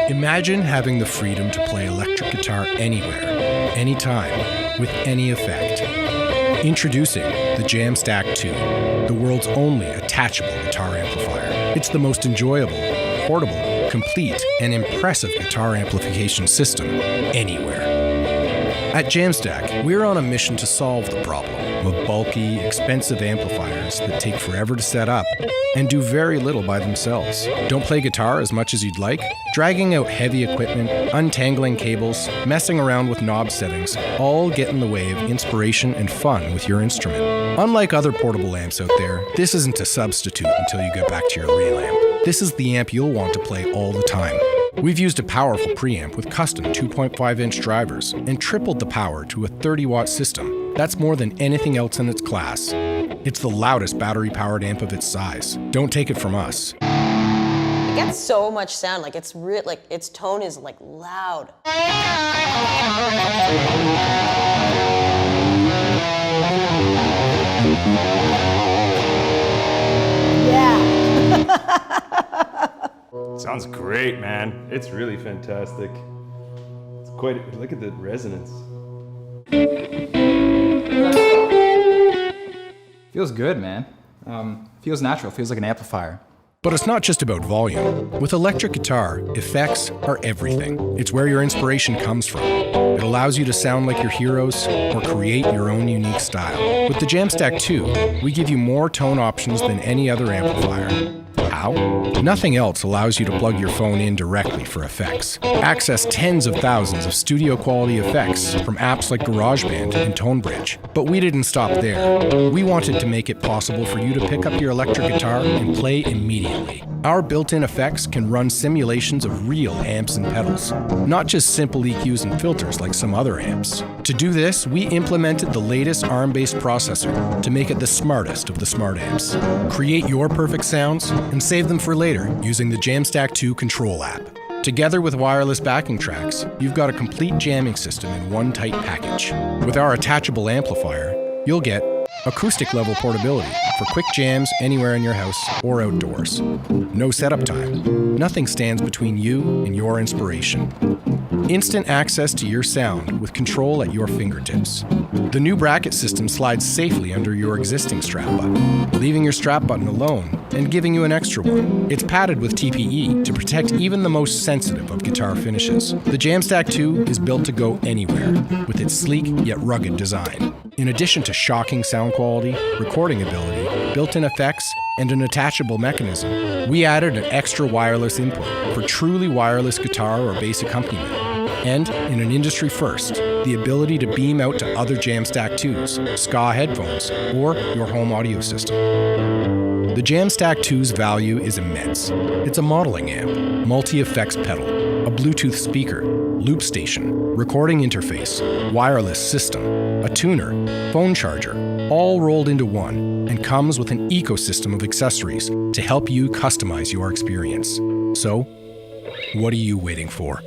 Imagine having the freedom to play electric guitar anywhere, anytime, with any effect. Introducing the Jamstack 2, the world's only attachable guitar amplifier. It's the most enjoyable, portable, complete, and impressive guitar amplification system anywhere. At Jamstack, we're on a mission to solve the problem of bulky, expensive amplifiers that take forever to set up and do very little by themselves. Don't play guitar as much as you'd like? Dragging out heavy equipment, untangling cables, messing around with knob settings, all get in the way of inspiration and fun with your instrument. Unlike other portable amps out there, this isn't a substitute until you get back to your real amp. This is the amp you'll want to play all the time. We've used a powerful preamp with custom 2.5-inch drivers and tripled the power to a 30-watt system. That's more than anything else in its class. It's the loudest battery-powered amp of its size. Don't take it from us. It gets so much sound, like it's real, like its tone is like loud. Sounds great, man. It's really fantastic. It's quite, look at the resonance. Feels good, man. Feels natural, feels like an amplifier. But it's not just about volume. With electric guitar, effects are everything. It's where your inspiration comes from. It allows you to sound like your heroes or create your own unique style. With the Jamstack 2, we give you more tone options than any other amplifier. How? Nothing else allows you to plug your phone in directly for effects. Access tens of thousands of studio-quality effects from apps like GarageBand and ToneBridge. But we didn't stop there. We wanted to make it possible for you to pick up your electric guitar and play immediately. Our built-in effects can run simulations of real amps and pedals, not just simple EQs and filters like some other amps. To do this, we implemented the latest ARM-based processor to make it the smartest of the smart amps. Create your perfect sounds and save them for later using the Jamstack 2 control app. Together with wireless backing tracks, you've got a complete jamming system in one tight package. With our attachable amplifier, you'll get acoustic level portability for quick jams anywhere in your house or outdoors. No setup time. Nothing stands between you and your inspiration. Instant access to your sound with control at your fingertips. The new bracket system slides safely under your existing strap button, leaving your strap button alone and giving you an extra one. It's padded with TPE to protect even the most sensitive of guitar finishes. The Jamstack 2 is built to go anywhere with its sleek yet rugged design. In addition to shocking sound quality, recording ability, built-in effects, and an attachable mechanism, we added an extra wireless input for truly wireless guitar or bass accompaniment. And, in an industry first, the ability to beam out to other Jamstack 2s, ska headphones, or your home audio system. The Jamstack 2's value is immense. It's a modeling amp, multi-effects pedal, a Bluetooth speaker, loop station, recording interface, wireless system, a tuner, phone charger, all rolled into one, and comes with an ecosystem of accessories to help you customize your experience. So, what are you waiting for?